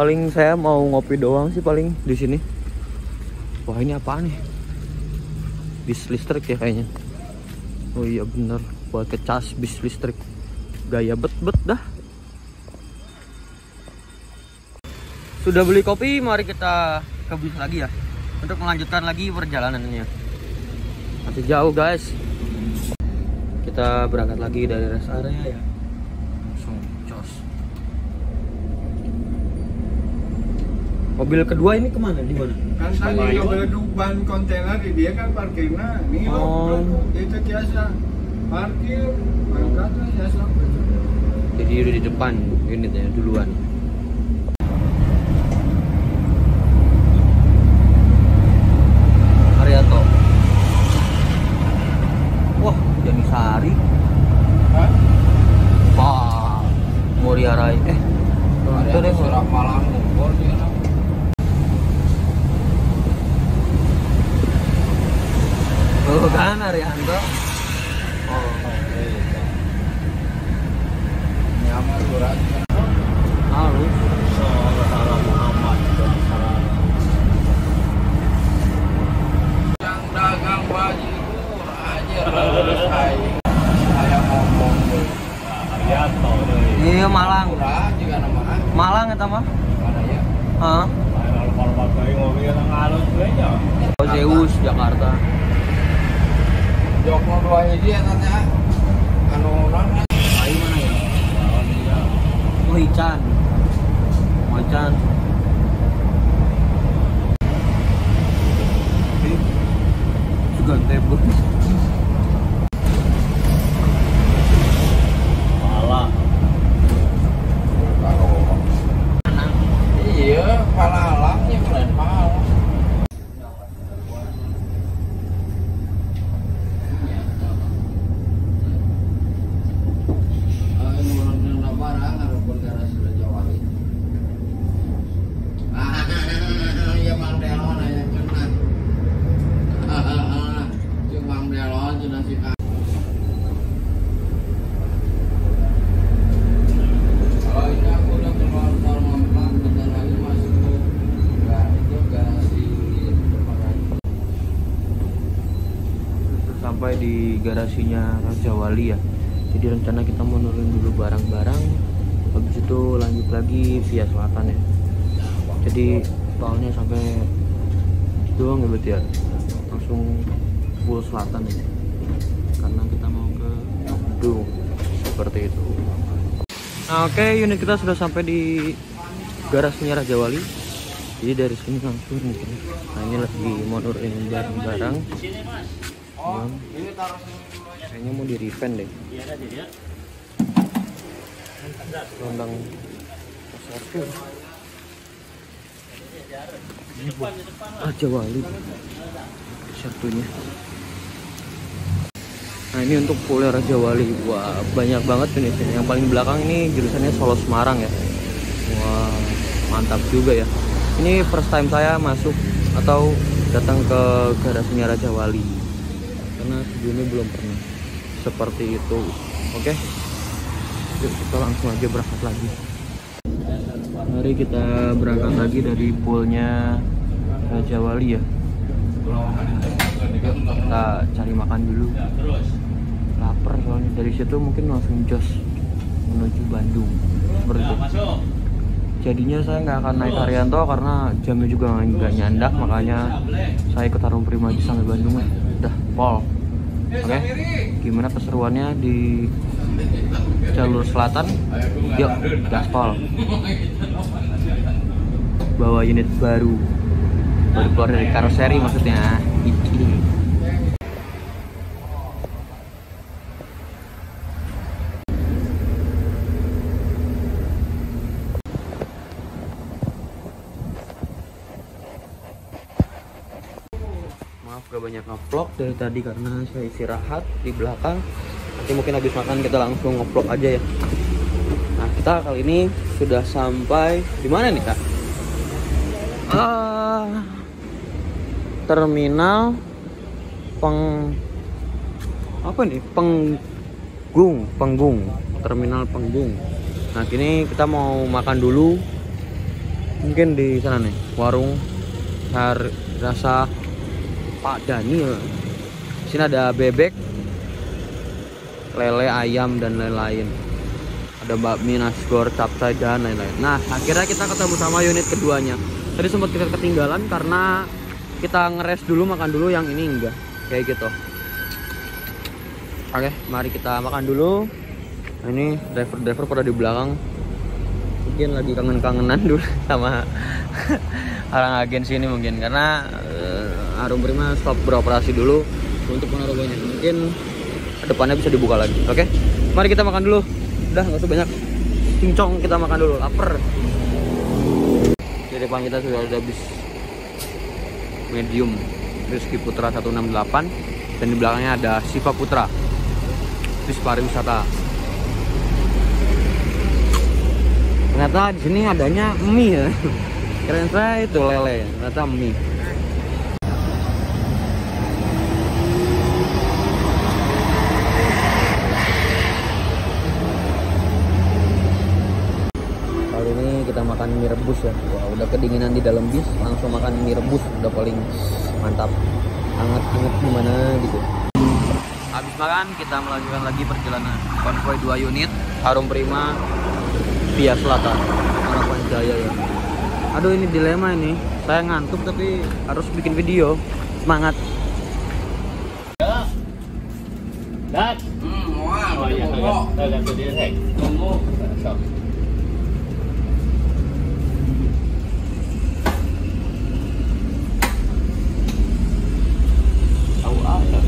Paling saya mau ngopi doang sih paling di sini. Wah, ini apa nih? Bis listrik ya kayaknya. Oh iya bener, buat kecas bis listrik. Gaya bet-bet dah. Sudah beli kopi, mari kita ke bis lagi ya, untuk melanjutkan lagi perjalanannya. Masih jauh guys. Kita berangkat lagi dari rest area ya. Langsung jos. Mobil kedua ini kemana? Di mana? Kan tadi mobil ban kontainer di dia kan parkirnya nih. Oh. Itu biasa parkir berangkatnya ya sampai. Jadi udah di depan unitnya duluan. Ariato. Wah, Janisari. Hah? Wah, Muria Rai. Itu deh Surah Malang Bogor dia. Tuh kan Arianto. Oh, Nyaman surat. halus. Yang dagang bajigur aja terus saya ngomong deh. Ariato deh. Iya Malang. Murah juga nama. Malang eta mah. Mana ya? Heeh. Kalau pakai mobil yang halus aja. Zeus Jakarta. Joko dua hiji eta anu naon? Ayo mana ya? Oh Ican. Macan. Juga tebel. Malah. Iya, palalangnya bulan malam. Sampai di garasinya Raja Wali ya. Jadi rencana kita mau nurunin dulu barang-barang, habis itu lanjut lagi via selatan ya. Jadi tolnya sampai doang ya berarti ya, langsung full selatan ya, karena kita mau ke Bandung seperti itu. Nah, oke, unit kita sudah sampai di garasinya Raja Wali. Jadi dari sini langsung mungkin. Nah, ini lagi mau nurunin barang-barang. Kayaknya mau di refund deh. Londang parkir. Raja Wali satunya. Nah, ini untuk full Raja Wali. Wah, banyak banget nih sini. Yang paling belakang ini jurusannya Solo Semarang ya. Wah, mantap juga ya. Ini first time saya masuk atau datang ke garasinya Raja Wali, karena sebelumnya belum pernah seperti itu. Oke, yuk kita langsung aja berangkat lagi. Mari kita berangkat lagi dari poolnya Raja Wali ya. Kita cari makan dulu, lapar soalnya. Dari situ mungkin langsung jos menuju Bandung seperti itu. Jadinya saya nggak akan naik Arianto karena jamnya juga nggak nyandak, makanya saya ikut Harum Primaji sampai Bandung ya. Udah pol. Oke, gimana keseruannya di jalur selatan? Yuk, gaspol. Bawa unit baru keluar dari karoseri maksudnya. Iki. Maaf gak banyak ngevlog dari tadi karena saya istirahat di belakang. Nanti mungkin habis makan kita langsung ngevlog aja ya. Nah, kita kali ini sudah sampai di mana nih Kak? Terminal Penggung, terminal Penggung. Nah, kini kita mau makan dulu mungkin di sana nih, warung rasa Pak Dani ya. Sini ada bebek, lele, ayam dan lain-lain. Ada bakmi, nasgor, capcay dan lain-lain. Nah, akhirnya kita ketemu sama unit keduanya. Tadi sempat kita ketinggalan karena kita ngeres dulu, makan dulu, yang ini enggak. Kayak gitu. Oke, mari kita makan dulu. Nah, ini driver pada di belakang. Mungkin lagi kangen-kangenan dulu sama orang agensi ini mungkin, karena Harum Prima stop beroperasi dulu untuk ponorogonya. Mungkin depannya bisa dibuka lagi. Oke, mari kita makan dulu. Udah, nggak usah banyak cincong, kita makan dulu, lapar. Di depan kita sudah ada bis medium Rizky Putra 168, dan di belakangnya ada Siva Putra bis pariwisata. Ternyata di sini adanya mie ya. Keren, saya itu lele, ternyata mie. Kali ini kita makan mie rebus ya. Wah, udah kedinginan di dalam bis, langsung makan mie rebus, udah paling mantap. Hangat-hangat gimana gitu. Habis makan, kita melanjutkan lagi perjalanan konvoy 2 unit Harum Prima via selatan Harapan Jaya ya. Aduh, ini dilema ini. Saya ngantuk tapi harus bikin video. Semangat. Dat. Oh iya, agak gede deh. Tunggu. Sok. Tahu apa?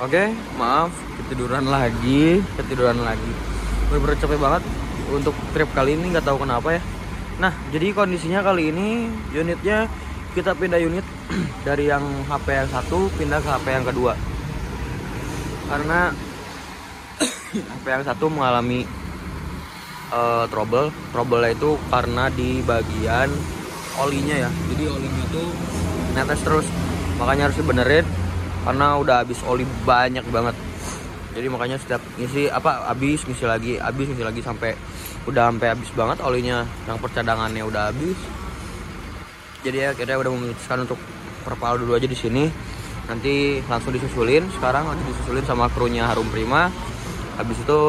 Oke, maaf, ketiduran lagi. Bener-bener capek banget untuk trip kali ini, nggak tahu kenapa ya. Nah, jadi kondisinya kali ini unitnya kita pindah unit dari yang HP yang satu pindah ke HP yang kedua. Karena HP yang satu mengalami trouble itu karena di bagian olinya ya. Jadi olinya tuh netes terus, makanya harus dibenerin karena udah habis oli banyak banget. Jadi makanya setiap ngisi habis ngisi lagi sampai habis banget olinya, yang percadangannya udah habis. Jadi ya kita udah memutuskan untuk perpal dulu aja di sini. Nanti langsung disusulin, sekarang nanti disusulin sama krunya Harum Prima. Habis itu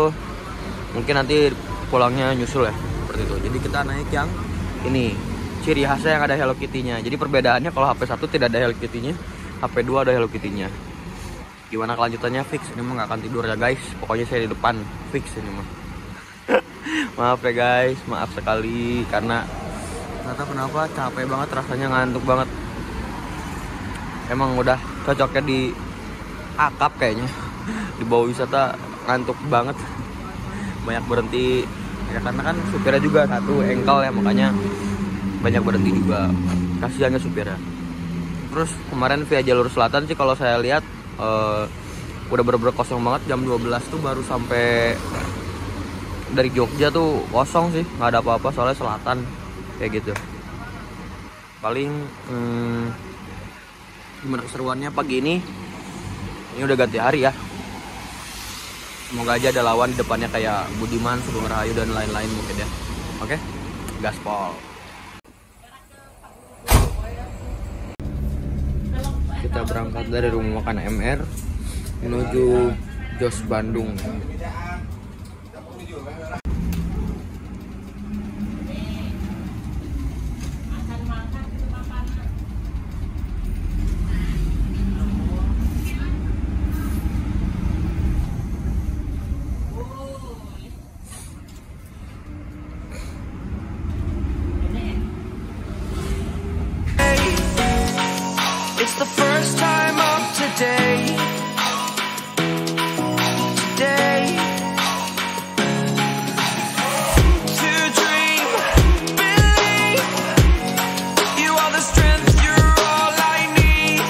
mungkin nanti pulangnya nyusul ya, seperti itu. Jadi kita naik yang ini, ciri khasnya yang ada Hello Kitty-nya. Jadi perbedaannya kalau HP 1 tidak ada Hello Kitty-nya, HP 2 ada Hello Kitty-nya. Gimana kelanjutannya fix, ini mah gak akan tidur ya guys. Pokoknya saya di depan, fix ini mah. Maaf ya guys, maaf sekali karena ternyata kenapa capek banget, rasanya ngantuk banget. Emang udah cocoknya di akap kayaknya. Di bawah wisata ngantuk banget. Banyak berhenti ya, karena kan supirnya juga satu engkel ya, makanya banyak berhenti juga. Kasihannya supirnya. Terus kemarin via jalur selatan sih kalau saya lihat udah bener-bener kosong banget. Jam 12 tuh baru sampai dari Jogja tuh kosong sih, nggak ada apa-apa soalnya selatan kayak gitu. Paling gimana keseruannya pagi ini udah ganti hari ya. Semoga aja ada lawan di depannya kayak Budiman, Sugeng Rahayu dan lain-lain mungkin ya. Oke, gaspol. Kita berangkat dari rumah makan MR menuju Jos Bandung. It's the first time of today. To dream, believe. You are the strength, you're all I need.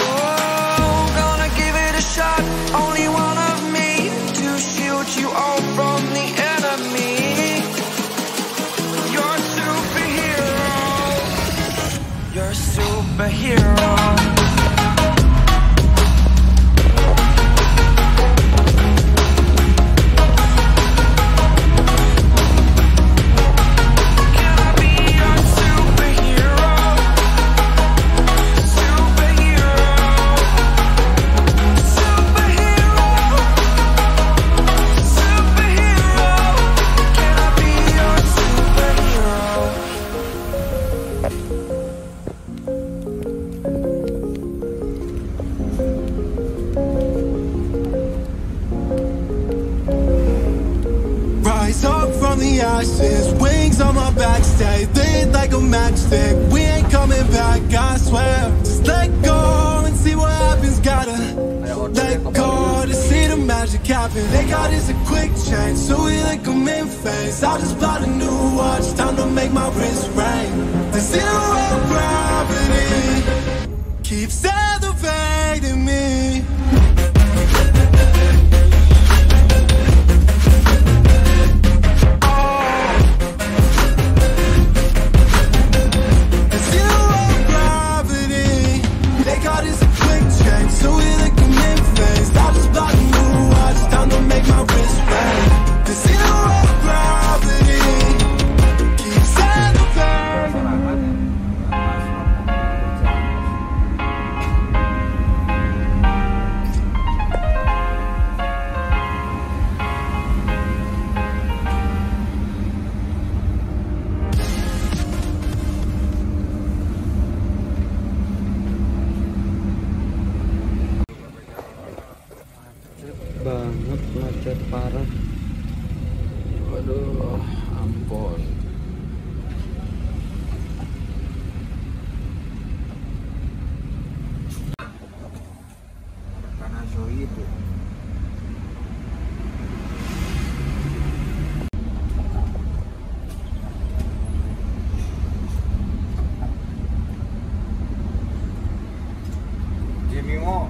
Oh, gonna give it a shot. Only one of me to shield you all from the enemy. You're a superhero. Can I be your superhero? Superhero. Superhero. Superhero. Can I be your superhero? Rise up from the ashes, wings on my back, stay lit like a matchstick. We ain't coming back, I swear. Just let go and see what happens. Gotta let go to see the magic happen. They got is a quick change, so we like them in phase. I just bought a new watch, time to make my wrist ring. The zero gravity keeps elevating me. Banget, macet parah. Waduh, ampun. Karena show itu. Jimmy Mo.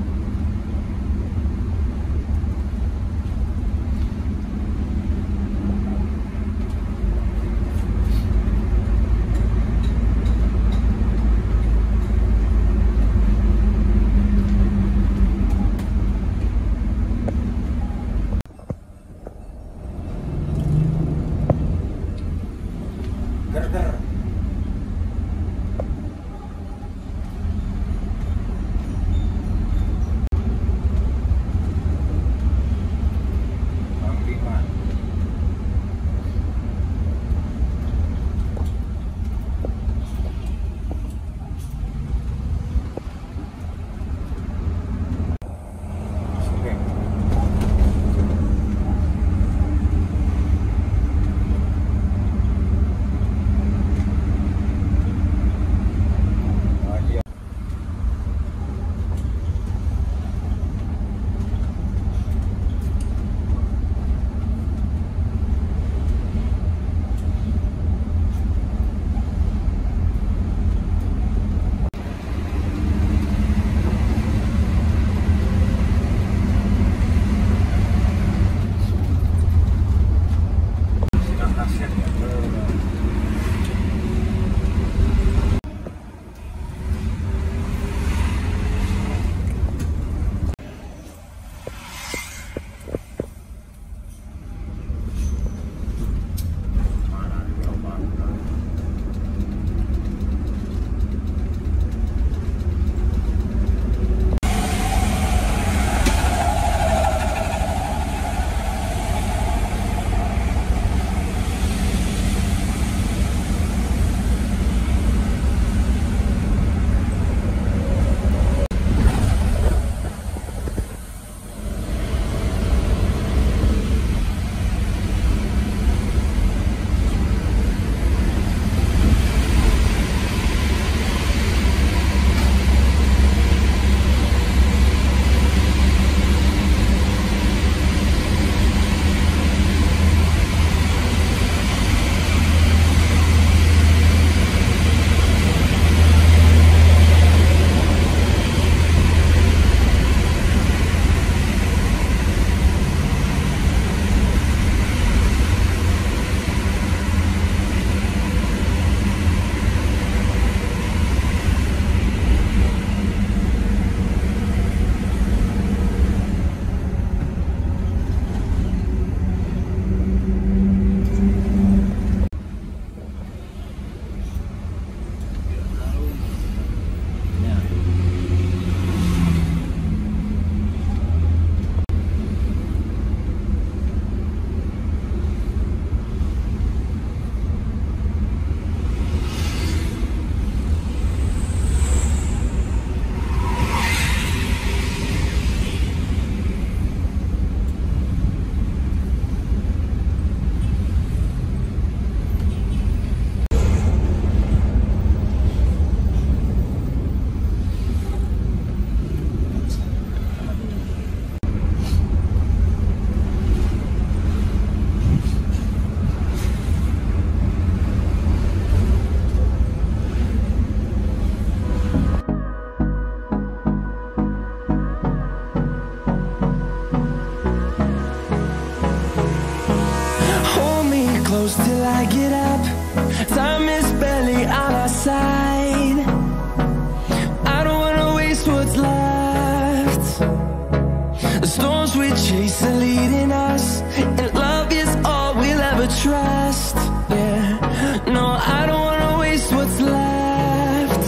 trust. Yeah, no, I don't wanna waste what's left.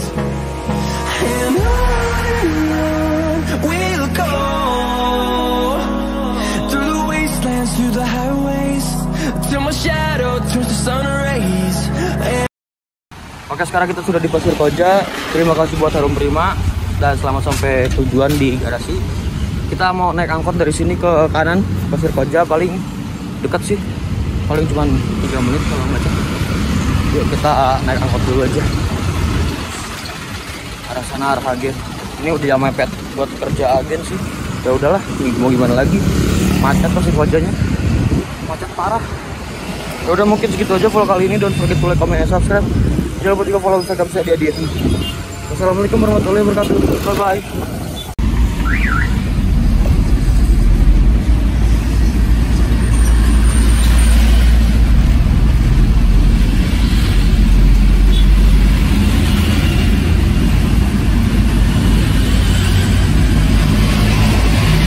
And on we'll go, through the wastelands, through the highways, till my shadow turns to sun rays. Oke, sekarang kita sudah di Pasir Koja. Terima kasih buat Harum Prima dan selamat sampai tujuan di garasi. Kita mau naik angkot dari sini ke kanan Pasir Koja, paling dekat sih, paling cuma 3 menit kalau nggak jauh. Yuk kita naik angkot dulu aja. Arah sana arah agen. Ini udah jam mepet buat kerja agen sih. Ya udahlah, mau gimana lagi? Macet Pasir Kojanya, macet parah. Ya udah, mungkin segitu aja vlog kali ini. Don't forget to like, comment, and subscribe. Jangan lupa juga follow Instagram saya di Adi. Wassalamualaikum warahmatullahi wabarakatuh. Bye bye.